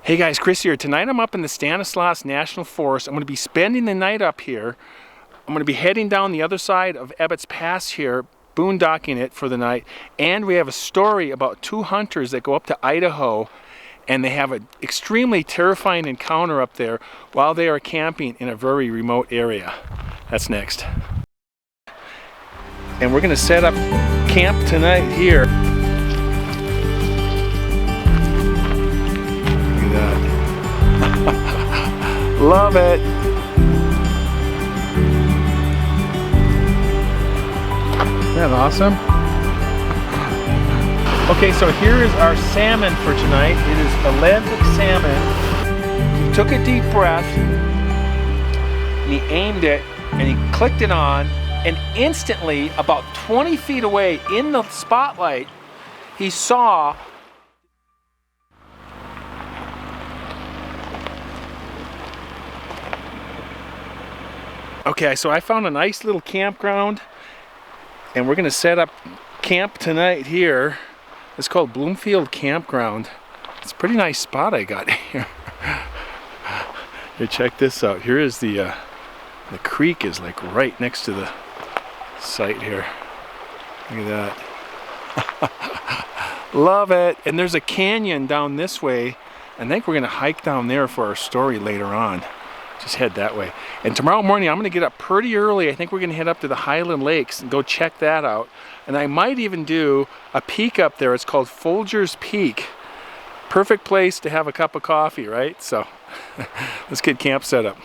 Hey guys, Chris here. Tonight I'm up in the Stanislaus National Forest. I'm going to be spending the night up here. I'm going to be heading down the other side of Ebbets Pass here, boondocking it for the night. And we have a story about two hunters that go up to Idaho and they have an extremely terrifying encounter up there while they are camping in a very remote area. That's next. And we're going to set up camp tonight here. Love it. Isn't that awesome? Okay, so here is our salmon for tonight. It is Atlantic salmon. He took a deep breath, he aimed it, and he clicked it on, and instantly, about 20 feet away in the spotlight, he saw Okay, so I found a nice little campground and we're gonna set up camp tonight here. It's called Bloomfield Campground. It's a pretty nice spot I got here. Here, check this out. Here is the creek is like right next to the site here. Look at that. Love it. And there's a canyon down this way. I think we're gonna hike down there for our story later on. Just head that way. And tomorrow morning I'm going to get up pretty early. I think we're going to head up to the Highland Lakes and go check that out. And I might even do a peak up there. It's called Folger's Peak. Perfect place to have a cup of coffee, right? So let's get camp set up.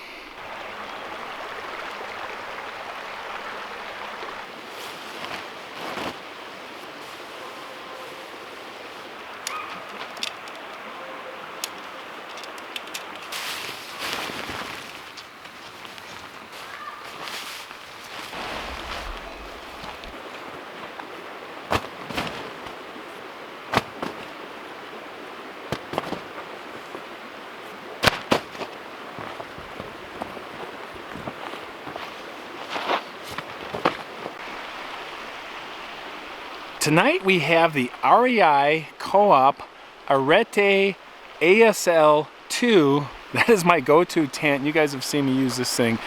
Tonight we have the REI Co-op Arete ASL2. That is my go-to tent. You guys have seen me use this thing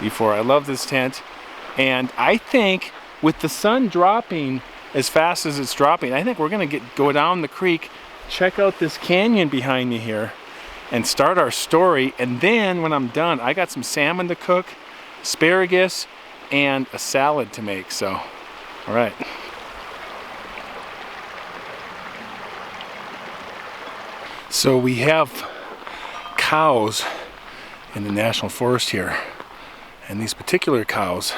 before. I love this tent. And I think with the sun dropping as fast as it's dropping, I think we're gonna go down the creek, check out this canyon behind me here, and start our story. And then when I'm done, I got some salmon to cook, asparagus, and a salad to make. So, all right. So we have cows in the National Forest here, and these particular cows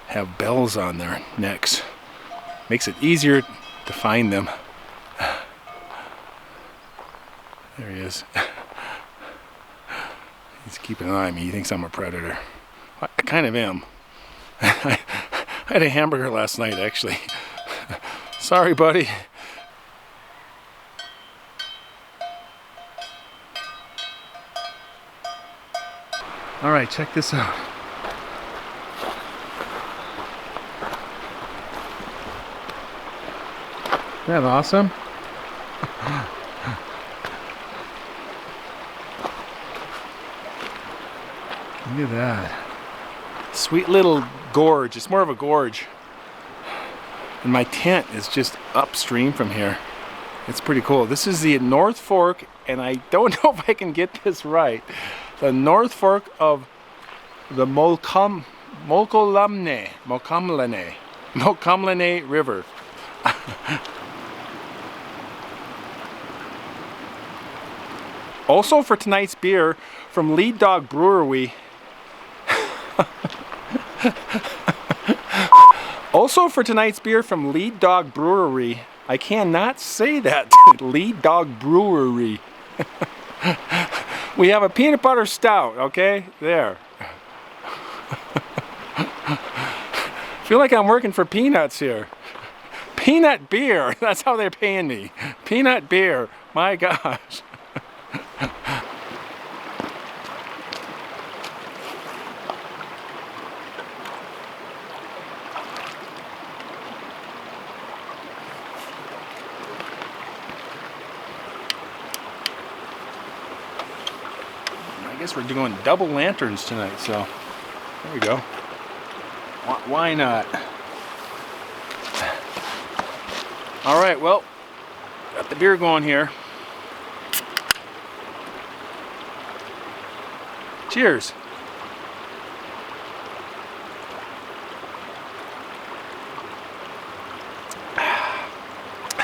have bells on their necks. Makes it easier to find them. There he is. He's keeping an eye on me. He thinks I'm a predator. I kind of am. I had a hamburger last night, actually. Sorry, buddy. All right, check this out. Isn't that awesome? Look at that. Sweet little gorge. It's more of a gorge. And my tent is just upstream from here. It's pretty cool. This is the North Fork, and I don't know if I can get this right. The North Fork of the Mokomlene River. Also for tonight's beer from Lead Dog Brewery. Also for tonight's beer from Lead Dog Brewery. I cannot say that. Lead Dog Brewery. We have a peanut butter stout, okay? There. Feel like I'm working for peanuts here. Peanut beer. That's how they're paying me. Peanut beer. My gosh. guess we're doing double lanterns tonight, so there we go. Why not? All right, well, got the beer going here. Cheers.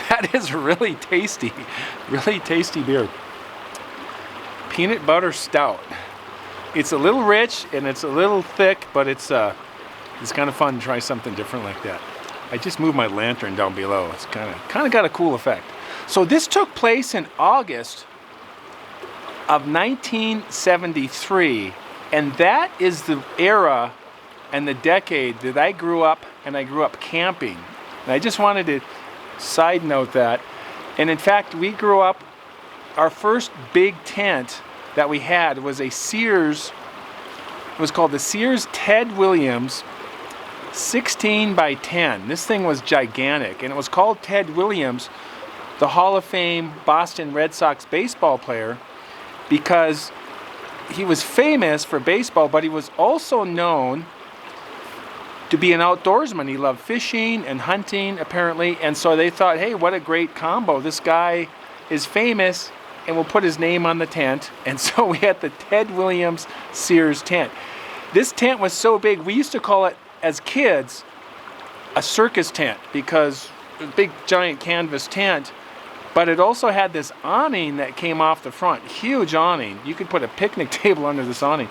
That is really tasty beer. Peanut butter stout. It's a little rich and it's a little thick, but it's kind of fun to try something different like that. I just moved my lantern down below. It's kind of got a cool effect. So this took place in August of 1973, and that is the era and the decade that I grew up camping. And I just wanted to side note that. And in fact, we grew up, our first big tent that we had was a Sears, it was called the Sears Ted Williams 16 by 10. This thing was gigantic, and it was called Ted Williams, the Hall of Fame Boston Red Sox baseball player, because he was famous for baseball, but he was also known to be an outdoorsman. He loved fishing and hunting, apparently, and so they thought, hey, what a great combo. This guy is famous, and we'll put his name on the tent. And so we had the Ted Williams Sears tent. This tent was so big, we used to call it, as kids, a circus tent, because it was a big, giant canvas tent, but it also had this awning that came off the front, huge awning. You could put a picnic table under this awning.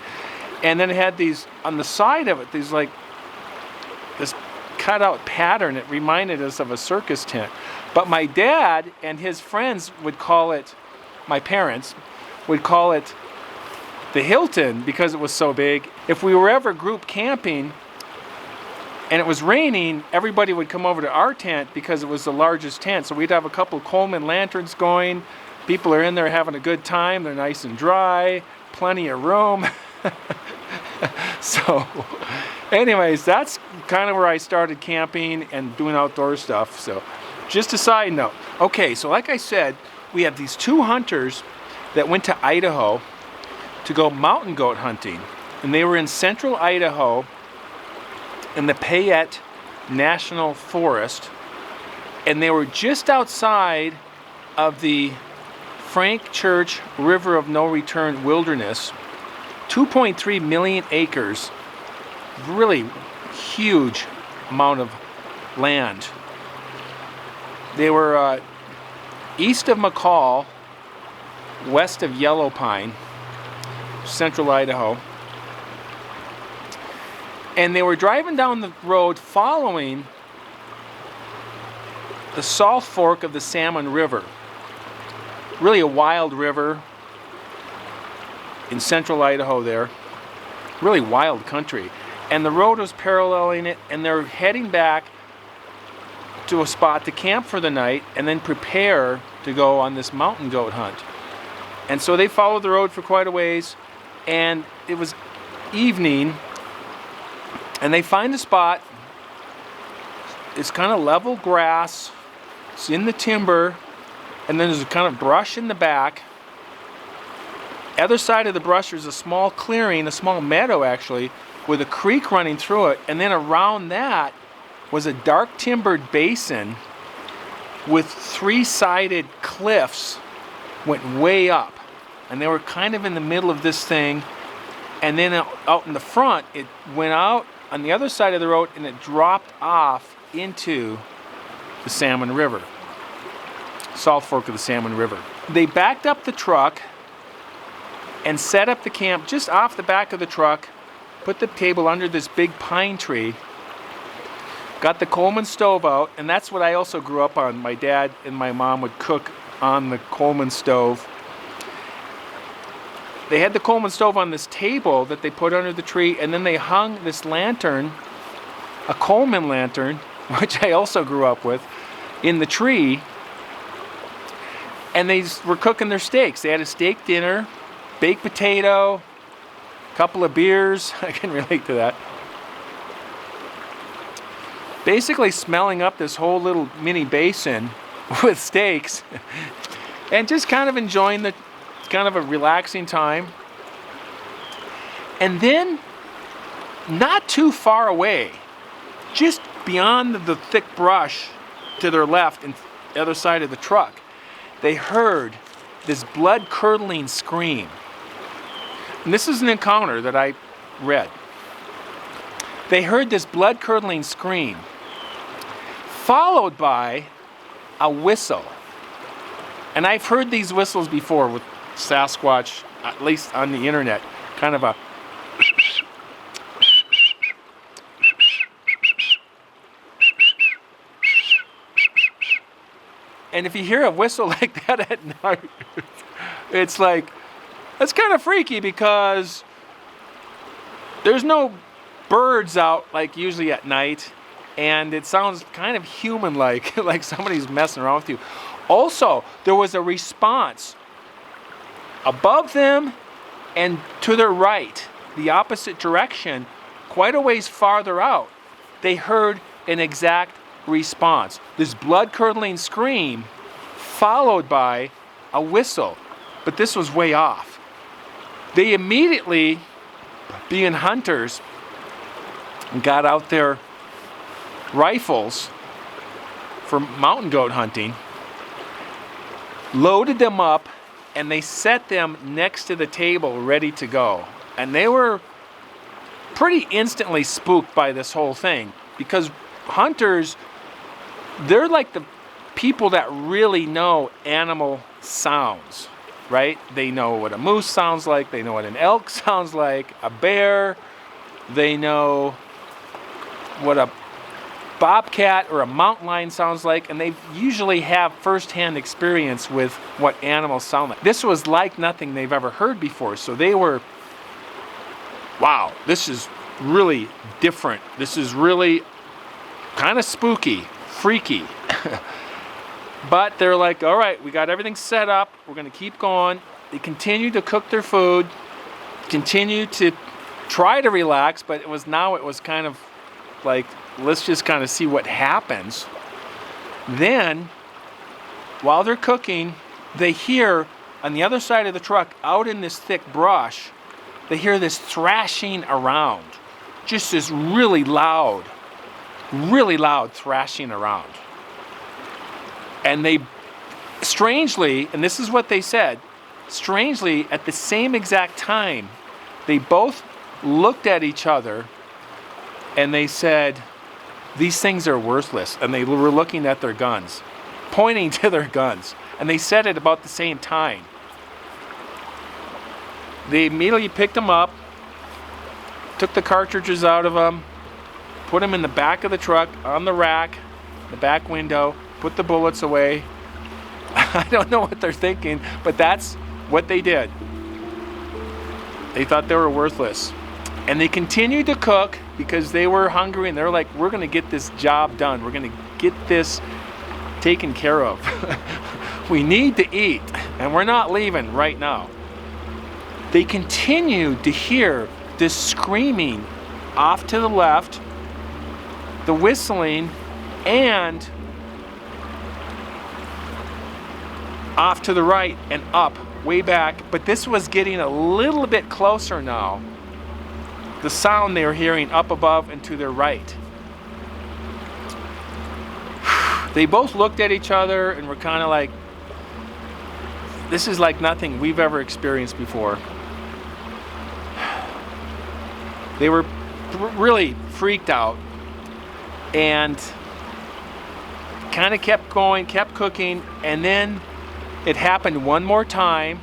And then it had these, on the side of it, these like, this cutout pattern. It reminded us of a circus tent. But my dad and his friends would call it, my parents would call it the Hilton because it was so big. If we were ever group camping and it was raining, everybody would come over to our tent because it was the largest tent. So we'd have a couple Coleman lanterns going. People are in there having a good time. They're nice and dry, plenty of room. So anyways, that's kind of where I started camping and doing outdoor stuff. So just a side note. Okay, so like I said, we have these two hunters that went to Idaho to go mountain goat hunting. And they were in central Idaho in the Payette National Forest. And they were just outside of the Frank Church River of No Return Wilderness. 2.3 million acres, really huge amount of land. They were east of McCall, west of Yellow Pine, central Idaho. And they were driving down the road following the South Fork of the Salmon River. Really a wild river in central Idaho there. Really wild country. And the road was paralleling it, and they're heading back to a spot to camp for the night and then prepare to go on this mountain goat hunt. And so they followed the road for quite a ways, and it was evening, and they find a spot. It's kind of level grass. It's in the timber, and then there's a kind of brush in the back. Other side of the brush, there's a small clearing, a small meadow actually, with a creek running through it, and then around that was a dark timbered basin with three-sided cliffs, went way up, and they were kind of in the middle of this thing. And then out in the front, it went out on the other side of the road, and it dropped off into the Salmon River, South Fork of the Salmon River. They backed up the truck and set up the camp just off the back of the truck, put the table under this big pine tree, got the Coleman stove out, and that's what I also grew up on. My dad and my mom would cook on the Coleman stove. They had the Coleman stove on this table that they put under the tree, and then they hung this lantern, a Coleman lantern, which I also grew up with, in the tree, and they were cooking their steaks. They had a steak dinner, baked potato, a couple of beers. I can relate to that. Basically smelling up this whole little mini basin with steaks and just kind of enjoying the kind of a relaxing time. And then, not too far away, just beyond the thick brush to their left and the other side of the truck, they heard this blood-curdling scream. And this is an encounter that I read. They heard this blood-curdling scream, followed by a whistle. And I've heard these whistles before with Sasquatch, at least on the internet, kind of a and if you hear a whistle like that at night, it's like, that's kind of freaky because there's no birds out like usually at night, and it sounds kind of human-like, like somebody's messing around with you. Also, there was a response above them and to their right, the opposite direction, quite a ways farther out. They heard an exact response. This blood-curdling scream followed by a whistle, but this was way off. They immediately, being hunters, got out their rifles for mountain goat hunting, loaded them up, and they set them next to the table ready to go. And they were pretty instantly spooked by this whole thing, because hunters, they're like the people that really know animal sounds, right? They know what a moose sounds like, they know what an elk sounds like, a bear, they know what a bobcat or a mountain lion sounds like, and they usually have first-hand experience with what animals sound like. This was like nothing they've ever heard before, so they were, wow, this is really different. This is really kind of spooky, freaky. But they're like, all right, we got everything set up. We're going to keep going. They continue to cook their food, continue to try to relax, but it was kind of like, let's just kind of see what happens. Then, while they're cooking, they hear on the other side of the truck, out in this thick brush, they hear this thrashing around. Just this really loud thrashing around. And they, strangely, and this is what they said, strangely, at the same exact time, they both looked at each other and they said, these things are worthless. And they were looking at their guns, pointing to their guns. And they said it about the same time. They immediately picked them up, took the cartridges out of them, put them in the back of the truck, on the rack, the back window, put the bullets away. I don't know what they're thinking, but that's what they did. They thought they were worthless. And they continued to cook because they were hungry, and they're like, we're going to get this job done. We're going to get this taken care of. We need to eat, and we're not leaving right now. They continued to hear this screaming off to the left, the whistling, and off to the right and up, way back. But this was getting a little bit closer now. The sound they were hearing up above and to their right. They both looked at each other and were kind of like, this is like nothing we've ever experienced before. They were really freaked out and kind of kept going, kept cooking, and then it happened one more time.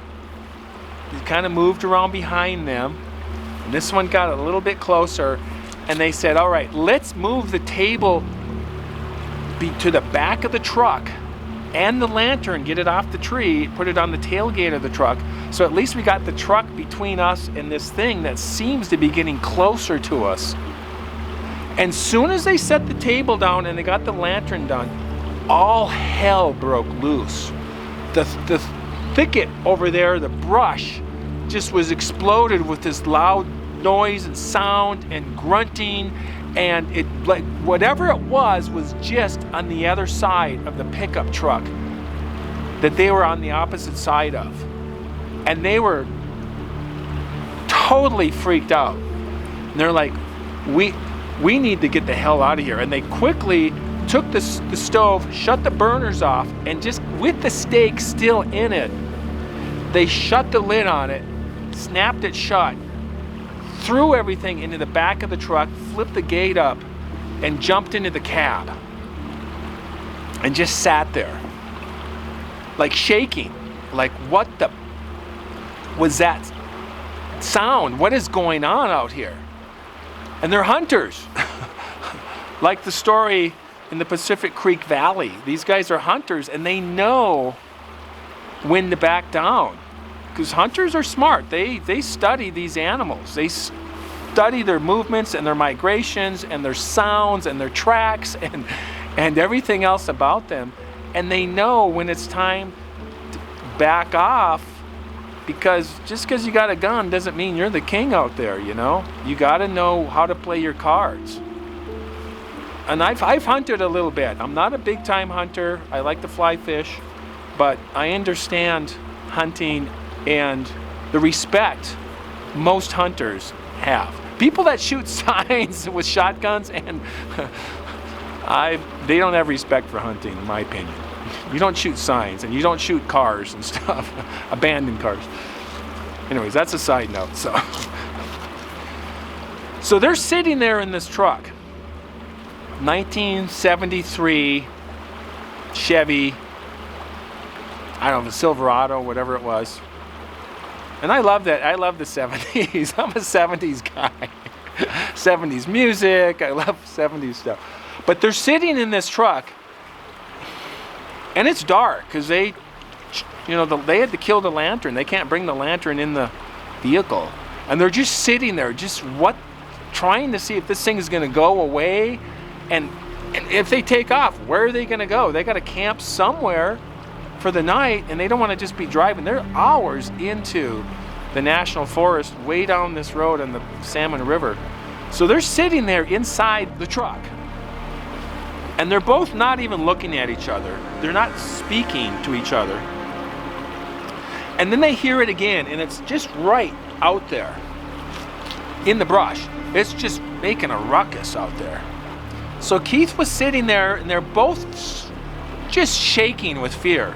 It kind of moved around behind them, and this one got a little bit closer, and they said, all right, let's move the table to the back of the truck and the lantern, get it off the tree, put it on the tailgate of the truck, so at least we got the truck between us and this thing that seems to be getting closer to us. And soon as they set the table down and they got the lantern done, all hell broke loose. The thicket over there, the brush, just was exploded with this loud noise and sound and grunting, and it, like, whatever it was just on the other side of the pickup truck that they were on the opposite side of. And they were totally freaked out. And they're like, we need to get the hell out of here. And they quickly took the stove, shut the burners off, and just with the steak still in it, they shut the lid on it, snapped it shut, threw everything into the back of the truck, flipped the gate up, and jumped into the cab. And just sat there, like shaking. Like, what the was that sound? What is going on out here? And they're hunters. Like the story in the Pacific Creek Valley. These guys are hunters, and they know when to back down. Because hunters are smart. They study these animals. They study their movements and their migrations and their sounds and their tracks and everything else about them. And they know when it's time to back off, because just because you got a gun doesn't mean you're the king out there, you know? You got to know how to play your cards. And I've hunted a little bit. I'm not a big time hunter. I like to fly fish, but I understand hunting and the respect most hunters have. People that shoot signs with shotguns, and they don't have respect for hunting, in my opinion. You don't shoot signs, and you don't shoot cars and stuff, abandoned cars. Anyways, that's a side note. So they're sitting there in this truck, 1973 Chevy, I don't know, Silverado, whatever it was. And I love that. I love the 70s. I'm a 70s guy. 70s music. I love 70s stuff. But they're sitting in this truck, and it's dark because they had to kill the lantern. They can't bring the lantern in the vehicle, and they're just sitting there, trying to see if this thing is going to go away, and if they take off, where are they going to go? They got to camp somewhere for the night, and they don't want to just be driving. They're hours into the National Forest, way down this road on the Salmon River. So they're sitting there inside the truck, and they're both not even looking at each other. They're not speaking to each other. And then they hear it again, and it's just right out there in the brush. It's just making a ruckus out there. So Keith was sitting there, and they're both just shaking with fear.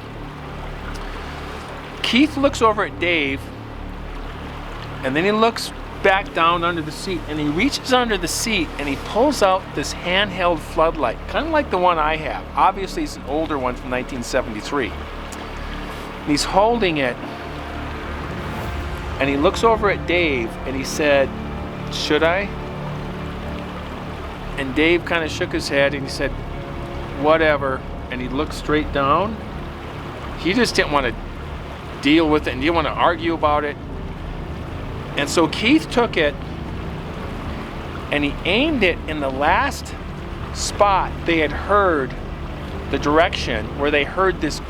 Keith looks over at Dave, and then he looks back down under the seat, and he reaches under the seat and he pulls out this handheld floodlight, kind of like the one I have. Obviously it's an older one from 1973. And he's holding it, and he looks over at Dave and he said, "Should I?" And Dave kind of shook his head and he said, "Whatever." And he looked straight down. He just didn't want to deal with it and didn't want to argue about it. And so Keith took it and he aimed it in the last spot they had heard, the direction where they heard this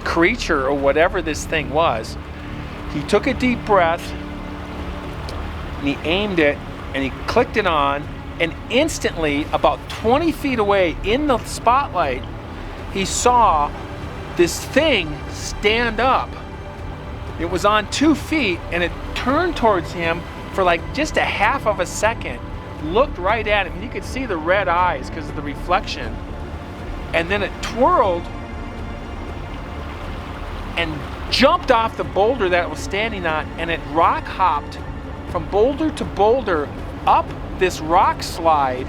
creature or whatever this thing was. He took a deep breath and he aimed it and he clicked it on, and instantly, about 20 feet away in the spotlight, he saw this thing stand up. It was on 2 feet, and it turned towards him for like just a half of a second, looked right at him. You could see the red eyes because of the reflection. And then it twirled and jumped off the boulder that it was standing on, and it rock hopped from boulder to boulder up this rock slide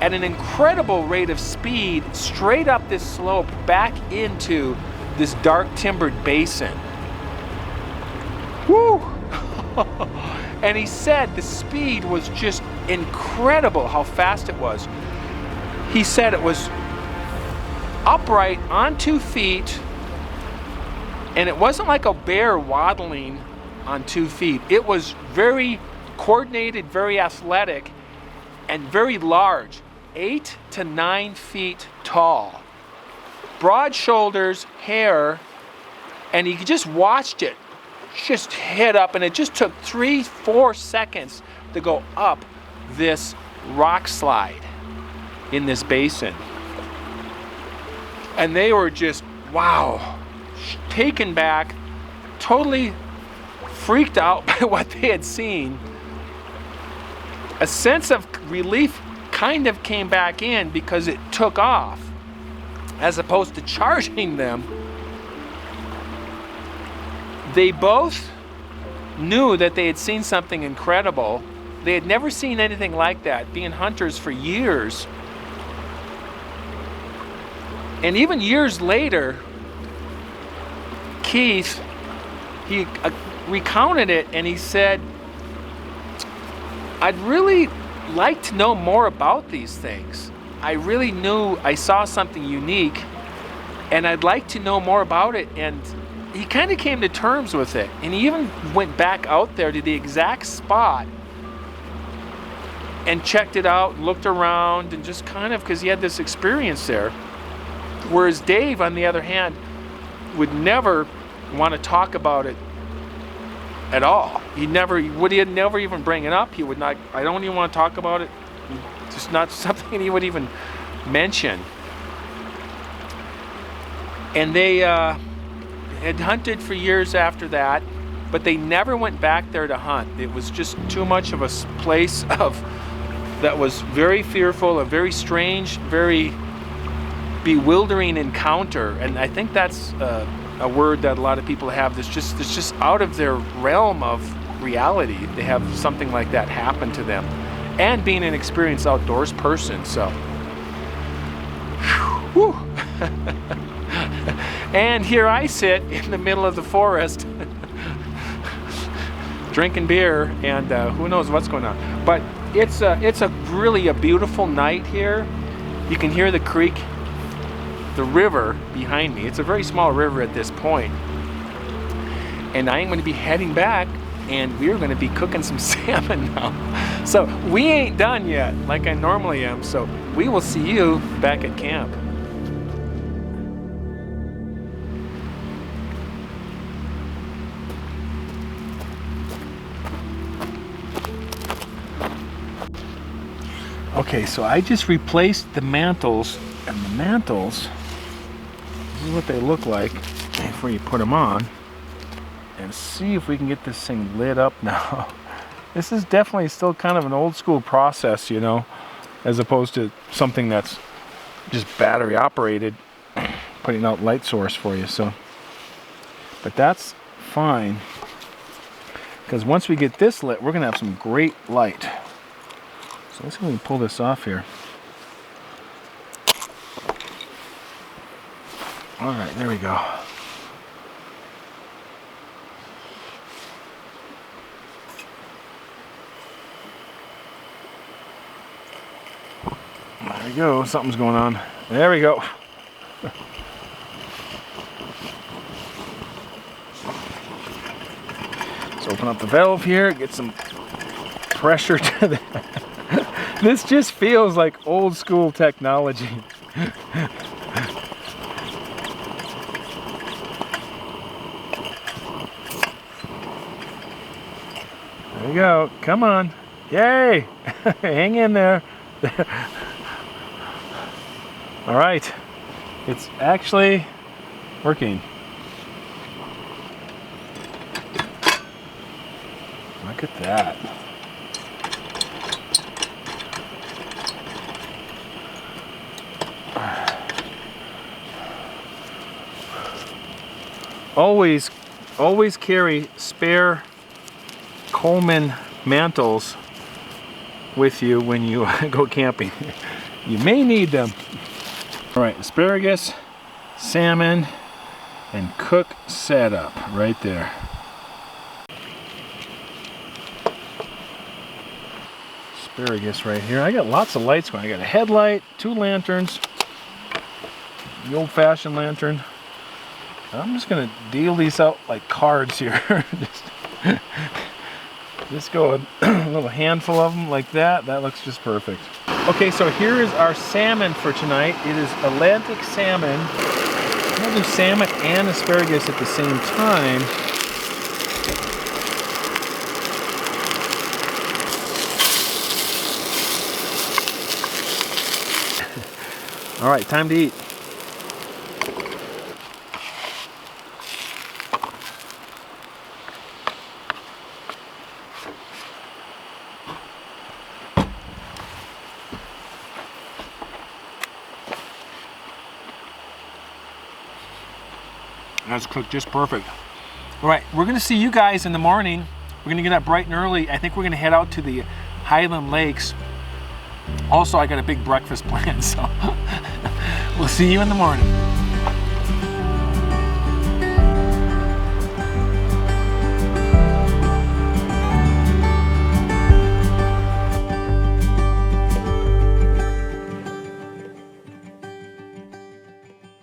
at an incredible rate of speed, straight up this slope back into this dark timbered basin. Woo! And he said the speed was just incredible, how fast it was. He said it was upright on 2 feet, and it wasn't like a bear waddling on 2 feet. It was very coordinated, very athletic, and very large, 8 to 9 feet tall. Broad shoulders, hair, and he just watched it just hit up, and it just took 3-4 seconds to go up this rock slide in this basin. And they were just, wow, taken back, totally freaked out by what they had seen. A sense of relief kind of came back in because it took off, as opposed to charging them. They both knew that they had seen something incredible. They had never seen anything like that, being hunters for years. And even years later, Keith, he recounted it, and he said, I'd really like to know more about these things. I really knew I saw something unique, and I'd like to know more about it. And he kind of came to terms with it, and he even went back out there to the exact spot and checked it out, looked around, and just kind of, because he had this experience there. Whereas Dave, on the other hand, would never want to talk about it at all. He'd never even bring it up. He would not, I don't even want to talk about it. Just not something he would even mention. And they had hunted for years after that, but they never went back there to hunt. It was just too much of a place that was very fearful, a very strange, very bewildering encounter. And I think that's a word that a lot of people have that's just out of their realm of reality. They have something like that happen to them, and being an experienced outdoors person. So whew. And here I sit in the middle of the forest drinking beer, and who knows what's going on. But it's really a beautiful night here. You can hear the creek, the river behind me. It's a very small river at this point. And I'm going to be heading back, and we're going to be cooking some salmon now. So we ain't done yet like I normally am. So we will see you back at camp. Okay, so I just replaced the mantles, and the mantles, this is what they look like before you put them on. And see if we can get this thing lit up now. This is definitely still kind of an old school process, you know, as opposed to something that's just battery operated, putting out light source for you. So, but that's fine, because once we get this lit, we're gonna have some great light. So let's go and pull this off here. All right, there we go. There we go, something's going on. There we go. Let's open up the valve here, get some pressure to the... This just feels like old school technology. There we go. Come on. Yay! Hang in there. All right. It's actually working. Look at that. Always carry spare Coleman mantles with you when you go camping. You may need them. All right, asparagus, salmon, and cook setup right there. Asparagus right here. I got lots of lights going. I got a headlight, 2 lanterns, the old-fashioned lantern. I'm just gonna deal these out like cards here. just go a little handful of them like that. That looks just perfect. Okay, so here is our salmon for tonight. It is Atlantic salmon. I'm gonna do salmon and asparagus at the same time. All right, time to eat. That's cooked just perfect. All right, we're gonna see you guys in the morning. We're gonna get up bright and early. I think we're gonna head out to the Highland Lakes. Also, I got a big breakfast planned, so we'll see you in the morning.